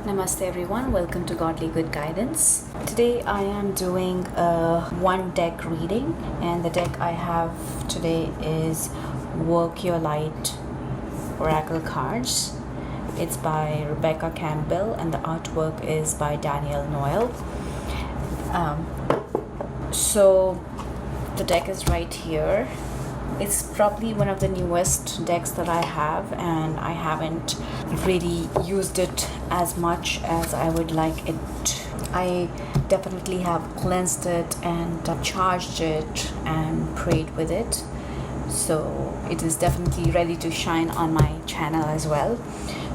Namaste everyone, welcome to Godly Good Guidance. Today I am doing a one deck reading, and the deck I have today is Work Your Light Oracle Cards. It's by Rebecca Campbell and the artwork is by Daniel Noel. So the deck is right here. It's probably one of the newest decks that I have, and I haven't really used it as much as I would like it. I definitely have cleansed it and charged it and prayed with it. So it is definitely ready to shine on my channel as well.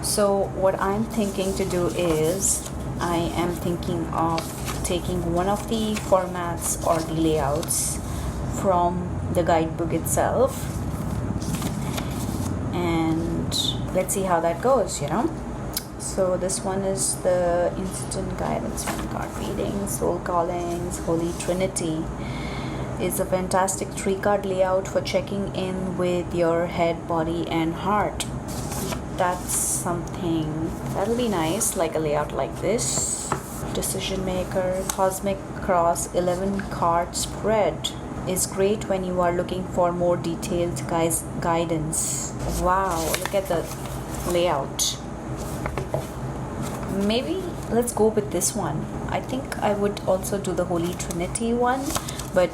So what I'm thinking to do is I am thinking of taking one of the formats or the layouts from the guidebook itself, and let's see how that goes, So this one is the instant guidance from card reading, soul callings, Holy Trinity. Is a fantastic 3-card layout for checking in with your head, body and heart. That's something that'll be nice, like a layout like this. Decision maker, cosmic cross, 11 card spread is great when you are looking for more detailed guidance. Wow, look at the layout. Maybe let's go with this one. I think I would also do the Holy Trinity one, but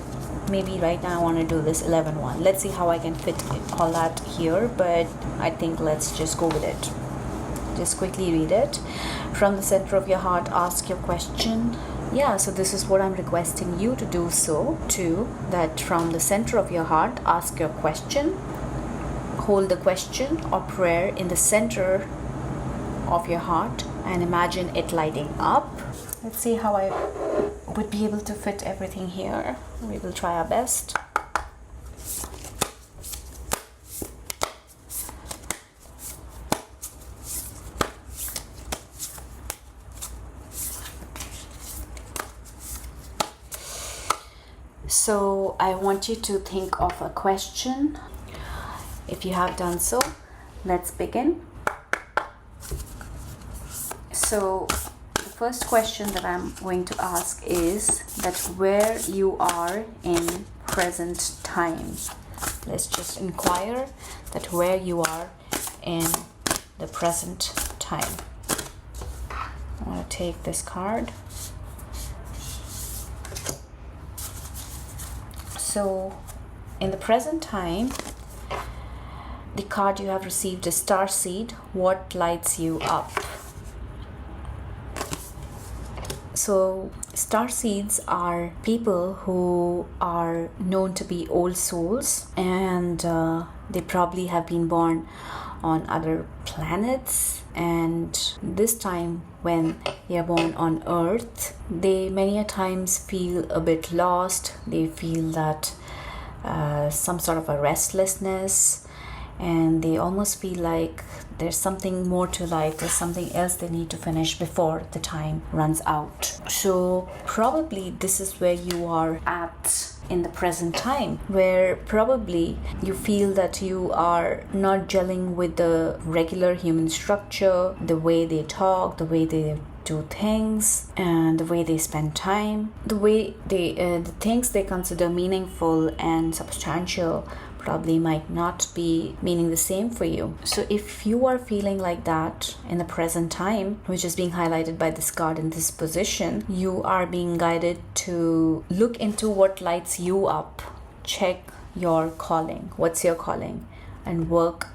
maybe right now I want to do this 11 one. Let's see how I can fit all that here, but I think let's just go with it. Just quickly read it. From the center of your heart, ask your question. Yeah, so this is what I'm requesting you to do so too, that from the center of your heart, ask your question. Hold the question or prayer in the center of your heart and imagine it lighting up. Let's see how I would be able to fit everything here. We will try our best. So I want you to think of a question. If you have done so, let's begin. So the first question that I'm going to ask is that where you are in present time. Let's just inquire that where you are in the present time. I want to take this card. So in the present time, the card you have received is Starseed. What lights you up? So starseeds are people who are known to be old souls, and they probably have been born on other planets, and this time when they are born on Earth, they many a times feel a bit lost. They feel that some sort of a restlessness, and they almost feel like there's something more to life, there's something else they need to finish before the time runs out. So probably this is where you are at in the present time, where probably you feel that you are not gelling with the regular human structure, the way they talk, the way they do things, and the way they spend time, the way they the things they consider meaningful and substantial probably might not be meaning the same for you. So if you are feeling like that in the present time, which is being highlighted by this card in this position, you are being guided to look into what lights you up. Check your calling. What's your calling? And work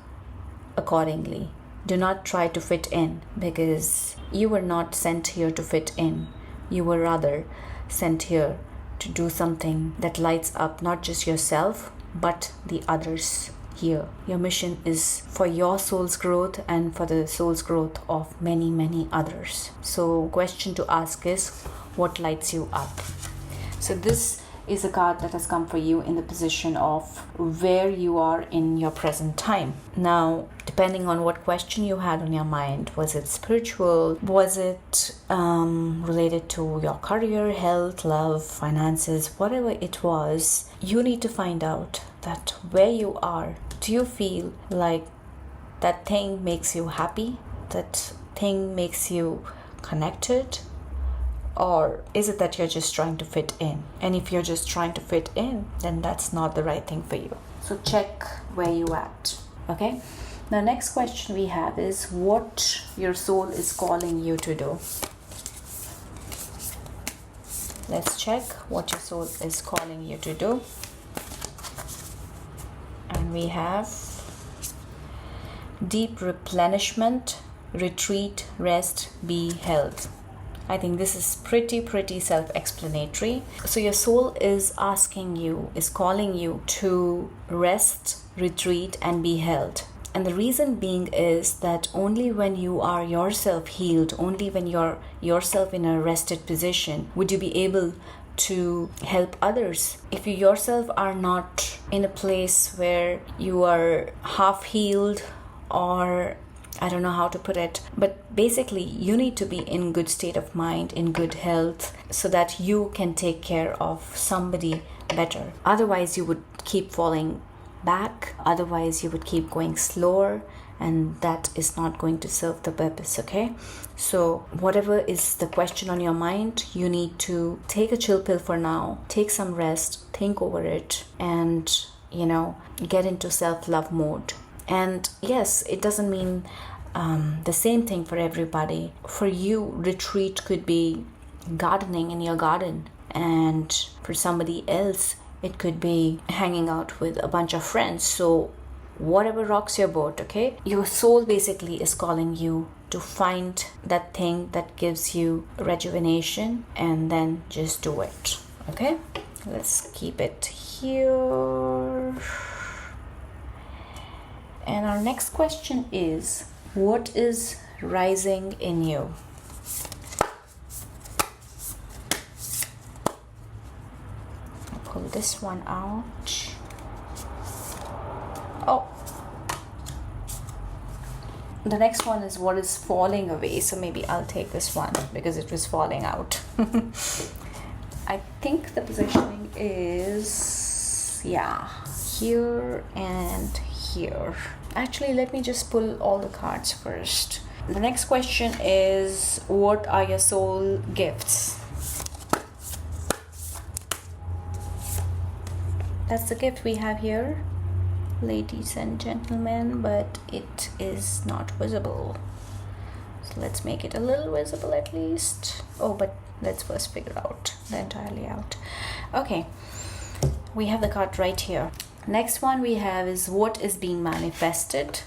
accordingly. Do not try to fit in, because you were not sent here to fit in. You were rather sent here to do something that lights up not just yourself, but the others here. Your mission is for your soul's growth and for the soul's growth of many, many others. So question to ask is, what lights you up? So this is a card that has come for you in the position of where you are in your present time. Now, depending on what question you had on your mind, was it spiritual? Was it related to your career, health, love, finances, whatever it was, you need to find out that where you are, do you feel like that thing makes you happy? That thing makes you connected? Or is it that you're just trying to fit in? And if you're just trying to fit in, then that's not the right thing for you. So check where you at, okay? The next question we have is what your soul is calling you to do. Let's check what your soul is calling you to do. And we have deep replenishment, retreat, rest, be held. I think this is pretty self-explanatory. So your soul is asking you, is calling you to rest, retreat, and be held. And the reason being is that only when you are yourself healed, only when you're yourself in a rested position, would you be able to help others. If you yourself are not in a place where you are half healed, or I don't know how to put it, but basically you need to be in good state of mind, in good health, so that you can take care of somebody better. Otherwise you would keep falling back, otherwise you would keep going slower, and that is not going to serve the purpose, okay? So whatever is the question on your mind, you need to take a chill pill for now, take some rest, think over it, and get into self-love mode. And yes, it doesn't mean the same thing for everybody. For you, retreat could be gardening in your garden, and for somebody else it could be hanging out with a bunch of friends. So whatever rocks your boat, okay? Your soul basically is calling you to find that thing that gives you rejuvenation, and then just do it, okay? Let's keep it here. And our next question is, what is rising in you? I'll pull this one out. Oh, the next one is what is falling away. So maybe I'll take this one because it was falling out. I think the positioning is, here and here. Actually, let me just pull all the cards first. The next question is, what are your soul gifts? That's the gift we have here, ladies and gentlemen, but it is not visible. So let's make it a little visible at least. Oh, but let's first figure out the entire layout. Okay, we have the card right here. Next one we have is what is being manifested.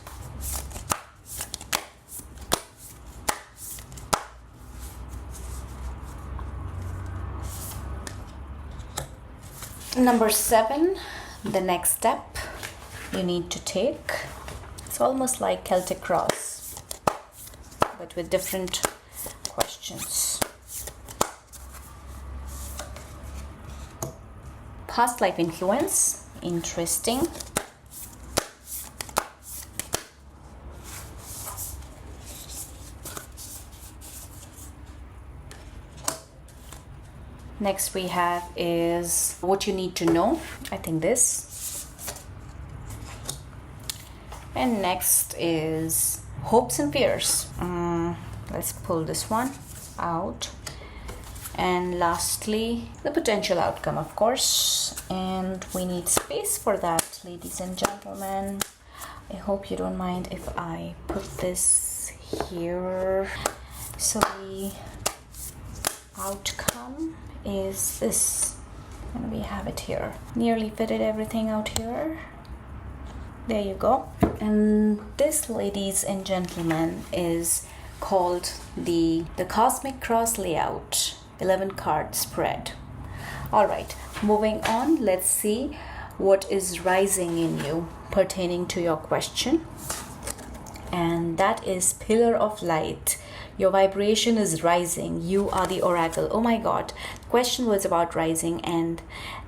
Number 7, the next step you need to take. It's almost like Celtic Cross, but with different questions. Past life influence. Interesting. Next we have is what you need to know. I think this. And next is hopes and fears. Let's pull this one out. And lastly, the potential outcome, of course. And we need space for that, ladies and gentlemen. I hope you don't mind if I put this here. So the outcome is this. And we have it here. Nearly fitted everything out here. There you go. And this, ladies and gentlemen, is called the Cosmic Cross Layout 11 card spread. All right, moving on, let's see what is rising in you pertaining to your question. And that is Pillar of Light. Your vibration is rising. You are the oracle. Oh my god, the question was about rising, and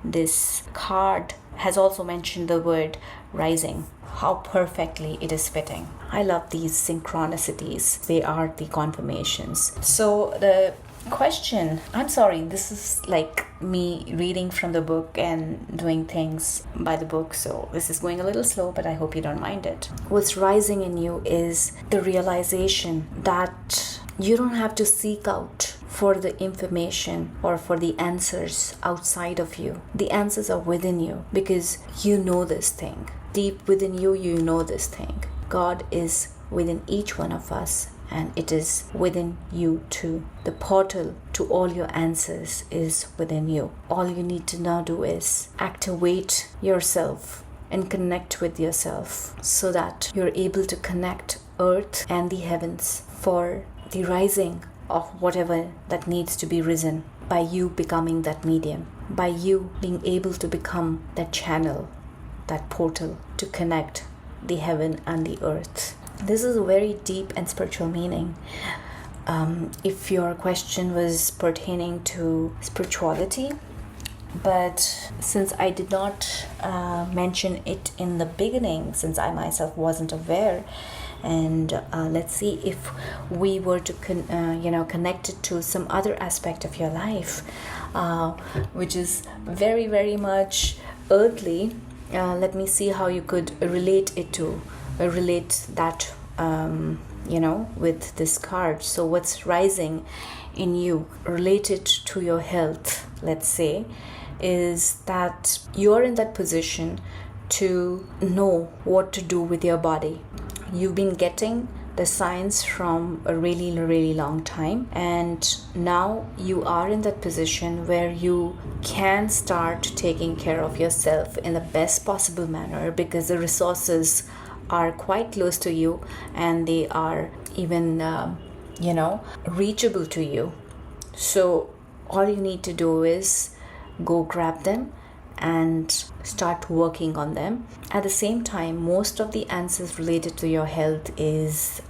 this card has also mentioned the word rising. How perfectly it is fitting. I love these synchronicities. They are the confirmations. So the question, I'm sorry, this is like me reading from the book and doing things by the book, so this is going a little slow, but I hope you don't mind it. What's rising in you is the realization that You don't have to seek out for the information or for the answers outside of you. The answers are within you because you know this thing. Deep within you, you know this thing. God is within each one of us, and it is within you too. The portal to all your answers is within you. All you need to now do is activate yourself and connect with yourself so that you're able to connect earth and the heavens for the rising of whatever that needs to be risen, by you becoming that medium, by you being able to become that channel, that portal to connect the heaven and the earth. This is a very deep and spiritual meaning. If your question was pertaining to spirituality, but since I did not mention it in the beginning, since I myself wasn't aware, and let's see if we were to connect it to some other aspect of your life, which is very, very much earthly. Let me see how you could relate that with this card. So what's rising in you related to your health, let's say, is that you're in that position to know what to do with your body. You've been getting the signs from a really, really long time, and now you are in that position where you can start taking care of yourself in the best possible manner, because the resources are quite close to you and they are even reachable to you. So all you need to do is go grab them and start working on them. At the same time, most of the answers related to your health is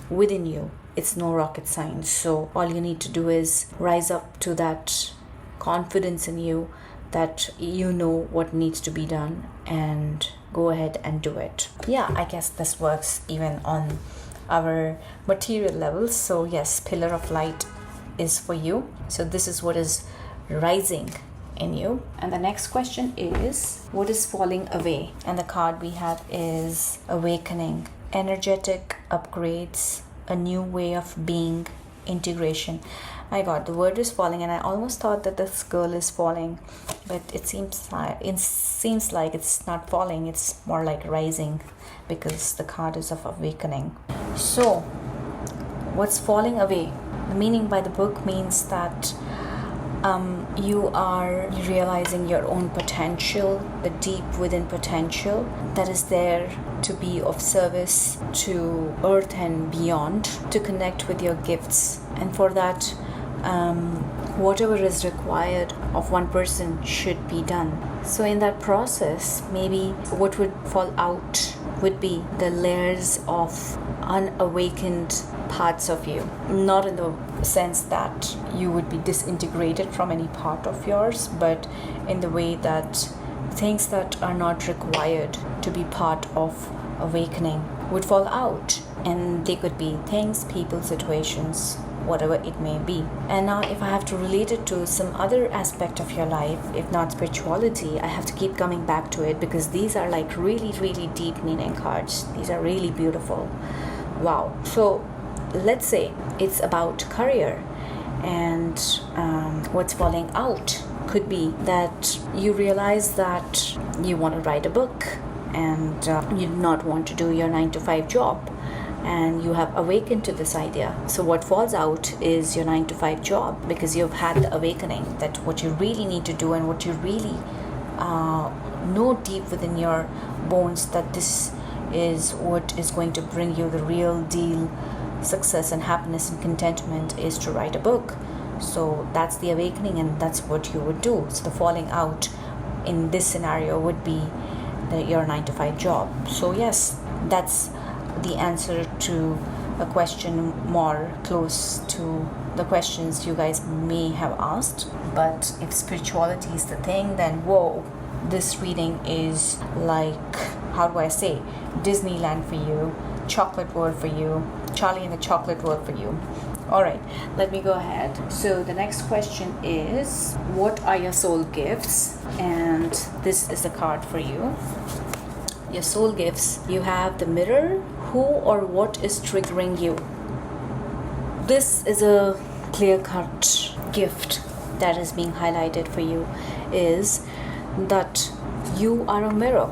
within you. It's no rocket science. So all you need to do is rise up to that confidence in you that you know what needs to be done and go ahead and do it. Yeah, I guess this works even on our material levels. So yes, pillar of light is for you. So this is what is rising in you. And the next question is, what is falling away? And the card we have is awakening, energetic upgrades, a new way of being, integration. My God, the word is falling, and I almost thought that this girl is falling, but it seems like it's not falling, it's more like rising, because the card is of awakening. So what's falling away? The meaning by the book means that you are realizing your own potential, the deep within potential that is there to be of service to earth and beyond, to connect with your gifts. And for that, whatever is required of one person should be done. So in that process, maybe what would fall out would be the layers of unawakened parts of you. Not in the sense that you would be disintegrated from any part of yours, but in the way that things that are not required to be part of awakening would fall out. And they could be things, people, situations, whatever it may be. And now if I have to relate it to some other aspect of your life, if not spirituality, I have to keep coming back to it, because these are like really, really deep meaning cards. These are really beautiful. Wow. So let's say it's about career, and what's falling out could be that you realize that you want to write a book, and you do not want to do your 9-to-5 job, and you have awakened to this idea. So what falls out is your 9-to-5 job, because you've had the awakening that what you really need to do, and what you really know deep within your bones, that this is what is going to bring you the real deal success and happiness and contentment, is to write a book. So that's the awakening, and that's what you would do. So the falling out in this scenario would be your 9-to-5 job. So yes, that's the answer to a question more close to the questions you guys may have asked. But if spirituality is the thing, then whoa, this reading is like, how do I say, Disneyland for you, chocolate world for you, Charlie and the Chocolate World for you. All right, let me go ahead. So the next question is, what are your soul gifts? And this is the card for you. Your soul gifts. You have the mirror. Who or what is triggering you? this is a clear-cut gift that is being highlighted for you, is that you are a mirror.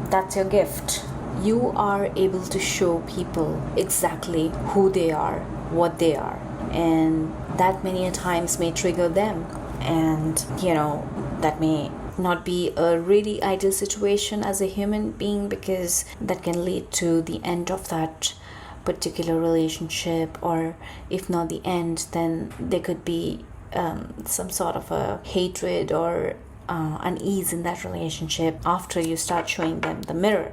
That's your gift. You are able to show people exactly who they are, what they are, and that many a times may trigger them. And that may not be a really ideal situation as a human being, because that can lead to the end of that particular relationship, or if not the end, then there could be some sort of a hatred or unease in that relationship after you start showing them the mirror.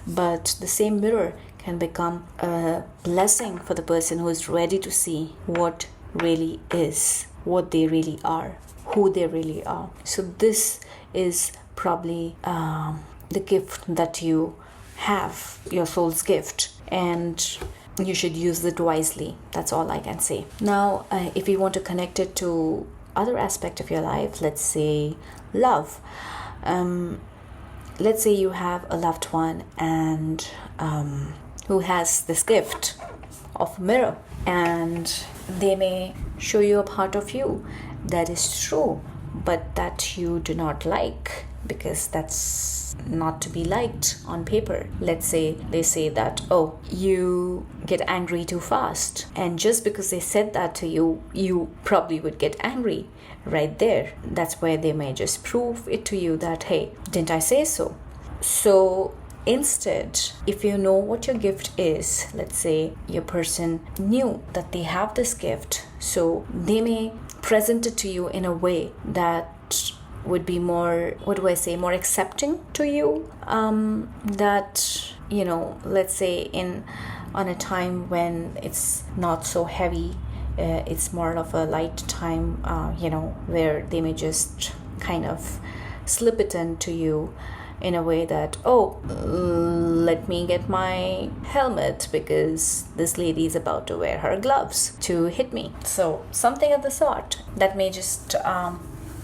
But the same mirror can become a blessing for the person who is ready to see what really is, what they really are, who they really are. So this is probably the gift that you have, your soul's gift, and you should use it wisely. That's all I can say. Now, if you want to connect it to other aspect of your life, let's say love. Let's say you have a loved one and who has this gift of a mirror, and they may show you a part of you that is true, but that you do not like, because that's not to be liked on paper. Let's say they say that, oh, you get angry too fast, and just because they said that to you, you probably would get angry right there. That's where they may just prove it to you that, hey, didn't I say so? So instead, if you know what your gift is, let's say your person knew that they have this gift, so they may present it to you in a way that would be more, more accepting to you. That, let's say on a time when it's not so heavy, it's more of a light time, where they may just kind of slip it into you in a way that, oh, let me get my helmet because this lady is about to wear her gloves to hit me. So something of the sort that may just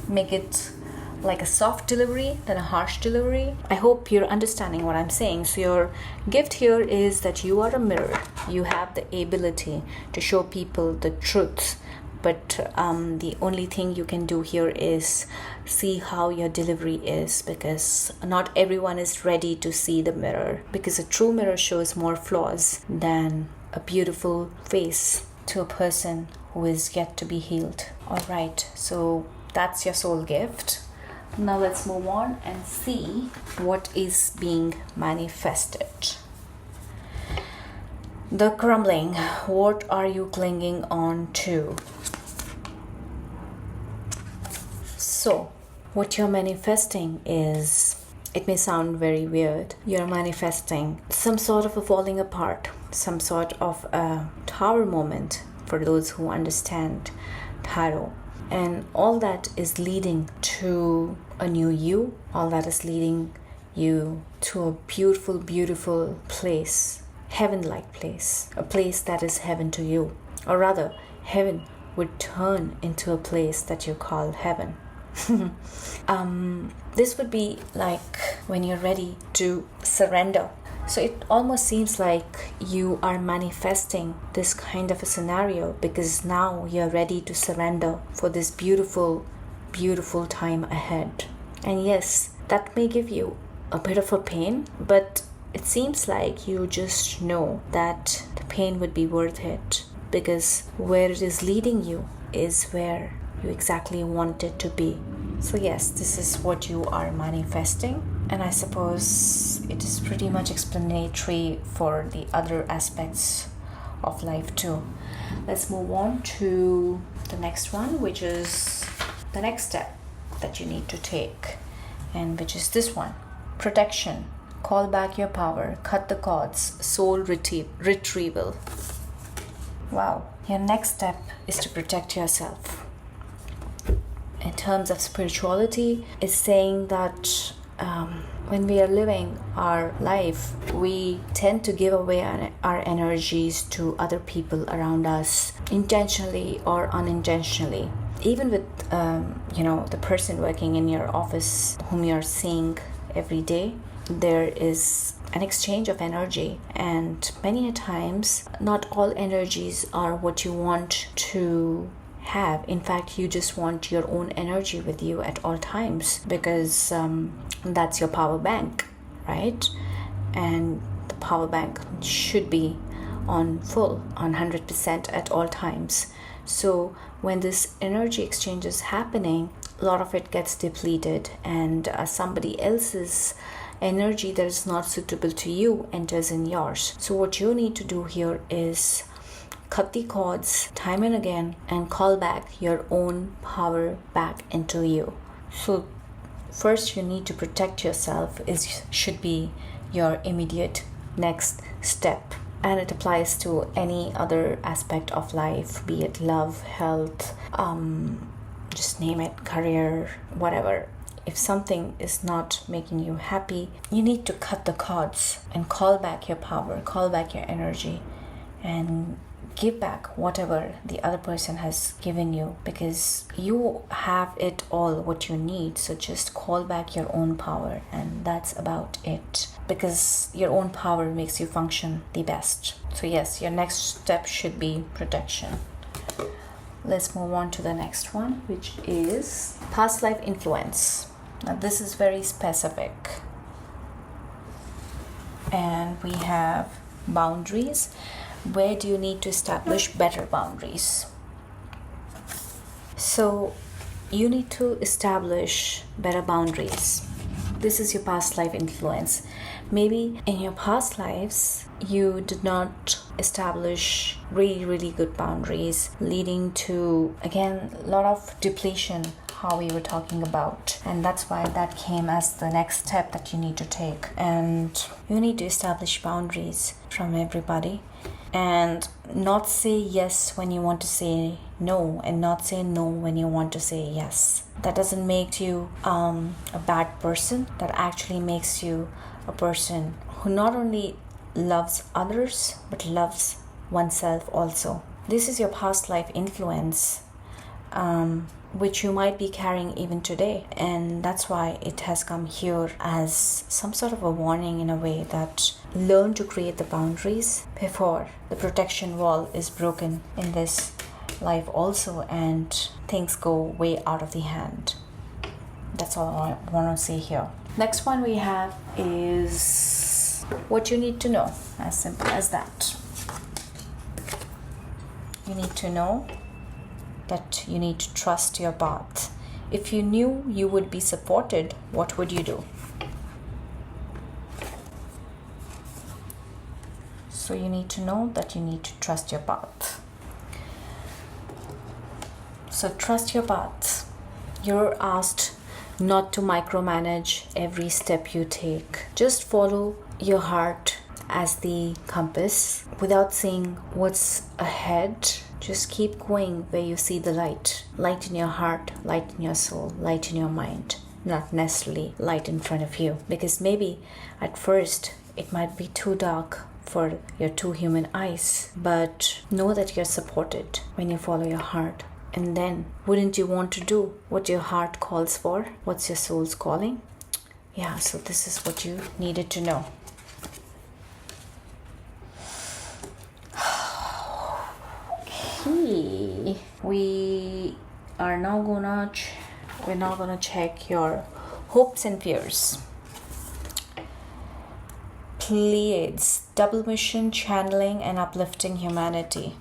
make it like a soft delivery than a harsh delivery. I hope you're understanding what I'm saying. So your gift here is that you are a mirror. You have the ability to show people the truth, but the only thing you can do here is see how your delivery is, because not everyone is ready to see the mirror, because a true mirror shows more flaws than a beautiful face to a person who is yet to be healed. All right, so that's your soul gift. Now let's move on and see what is being manifested. The crumbling. What are you clinging on to? So, what you're manifesting is, it may sound very weird, you're manifesting some sort of a falling apart, some sort of a tower moment for those who understand tarot. And all that is leading to a new you. All that is leading you to a beautiful, beautiful place, heaven-like place, a place that is heaven to you. Or rather, heaven would turn into a place that you call heaven. This would be like when you're ready to surrender. So it almost seems like you are manifesting this kind of a scenario because now you're ready to surrender for this beautiful, beautiful time ahead. And yes, that may give you a bit of a pain, but it seems like you just know that the pain would be worth it, because where it is leading you is where you exactly want it to be. So yes, this is what you are manifesting, and I suppose it is pretty much explanatory for the other aspects of life too. Let's move on to the next one, which is the next step that you need to take, and which is this one: protection. Call back your power, cut the cords, soul retrieval. Wow. Your next step is to protect yourself. In terms of spirituality, it's saying that when we are living our life, we tend to give away our energies to other people around us, intentionally or unintentionally. Even with the person working in your office whom you're seeing every day, there is an exchange of energy, and many a times not all energies are what you want to have. In fact, you just want your own energy with you at all times, because that's your power bank, right? And the power bank should be on full, on 100% at all times. So when this energy exchange is happening, a lot of it gets depleted, and somebody else's energy that is not suitable to you enters in yours. So what you need to do here is cut the cords time and again and call back your own power back into you. So first you need to protect yourself, should be your immediate next step. And it applies to any other aspect of life, be it love, health, just name it, career, whatever. If something is not making you happy, you need to cut the cords and call back your power, call back your energy, and give back whatever the other person has given you, because you have it all what you need. So just call back your own power, and that's about it, because your own power makes you function the best. So yes, your next step should be protection. Let's move on to the next one, which is past life influence. Now this is very specific, and we have boundaries. Where do you need to establish better boundaries? So you need to establish better boundaries. This is your past life influence. Maybe in your past lives you did not establish really good boundaries, leading to, again, a lot of depletion, how we were talking about. And that's why that came as the next step that you need to take. And you need to establish boundaries from everybody, and not say yes when you want to say no, and not say no when you want to say yes. That doesn't make you a bad person. That actually makes you a person who not only loves others but loves oneself also. This is your past life influence, which you might be carrying even today, and that's why it has come here as some sort of a warning, in a way, that learn to create the boundaries before the protection wall is broken in this life also, and things go way out of the hand. That's all I want to say here. Next one we have is what you need to know. As simple as that. You need to know that you need to trust your path. If you knew you would be supported, what would you do? So you need to know that you need to trust your path. So trust your path. You're asked not to micromanage every step you take. Just follow your heart as the compass without seeing what's ahead. Just keep going where you see the light. Light in your heart, light in your soul, light in your mind. Not necessarily light in front of you. Because maybe at first it might be too dark for your two human eyes. But know that you're supported when you follow your heart. And then, wouldn't you want to do what your heart calls for? What's your soul's calling? Yeah, so this is what you needed to know. Okay, we're now gonna check your hopes and fears. Pleiades, double mission, channeling and uplifting humanity.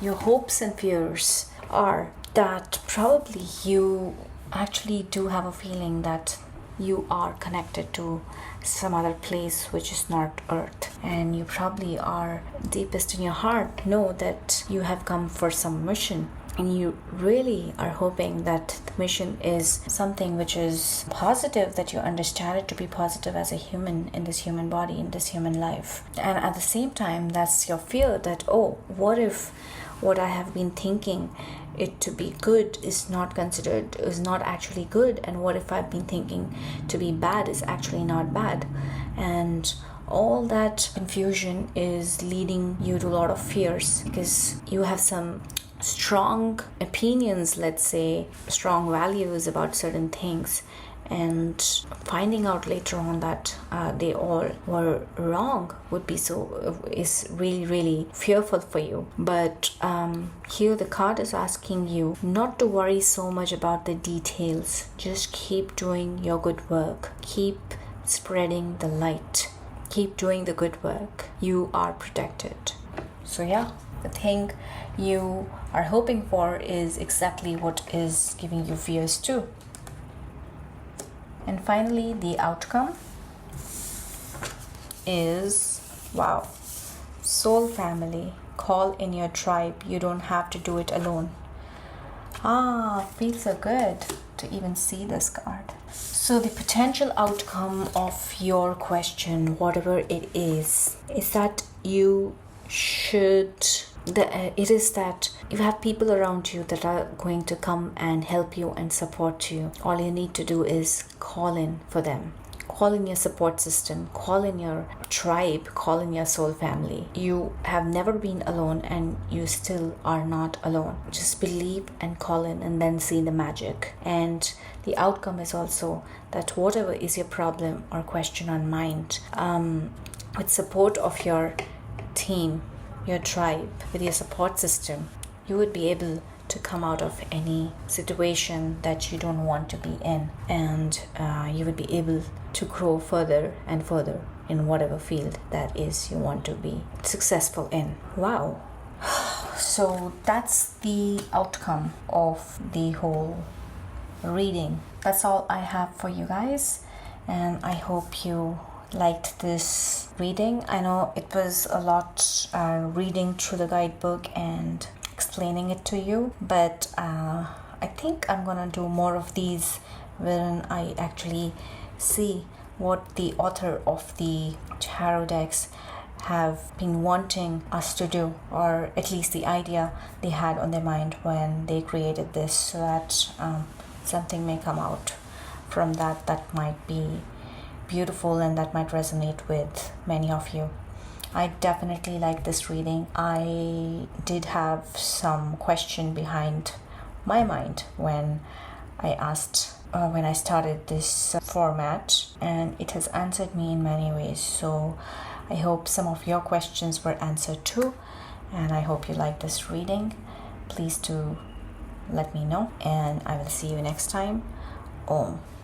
Your hopes and fears are that probably you actually do have a feeling that you are connected to some other place which is not Earth, and you probably are deepest in your heart know that you have come for some mission, and you really are hoping that the mission is something which is positive, that you understand it to be positive as a human in this human body, in this human life. And at the same time, that's your fear that, oh, what if what I have been thinking it to be good is not actually good, and what if I've been thinking to be bad is actually not bad. And all that confusion is leading you to a lot of fears, because you have some strong opinions, let's say strong values about certain things, and finding out later on that they all were wrong would be is really, really fearful for you. But here the card is asking you not to worry so much about the details. Just keep doing your good work. Keep spreading the light. Keep doing the good work. You are protected. So yeah, the thing you are hoping for is exactly what is giving you fears too. And finally, the outcome is, wow, soul family. Call in your tribe. You don't have to do it alone. Feels so good to even see this card. So the potential outcome of your question, whatever it is that you should... it is that you have people around you that are going to come and help you and support you. All you need to do is call in for them. Call in your support system, call in your tribe, call in your soul family. You have never been alone and you still are not alone. Just believe and call in and then see the magic. And the outcome is also that whatever is your problem or question on mind, with support of your team, your tribe, with your support system, you would be able to come out of any situation that you don't want to be in, and you would be able to grow further and further in whatever field that is you want to be successful in. Wow. So that's the outcome of the whole reading. That's all I have for you guys, and I hope you liked this reading. I know it was a lot reading through the guidebook and explaining it to you, but I think I'm gonna do more of these wherein I actually see what the author of the tarot decks have been wanting us to do, or at least the idea they had on their mind when they created this, so that something may come out from that might be beautiful and that might resonate with many of you. I definitely like this reading. I did have some question behind my mind when I started this format, and it has answered me in many ways. So I hope some of your questions were answered too, and I hope you like this reading. Please do let me know, and I will see you next time. Om.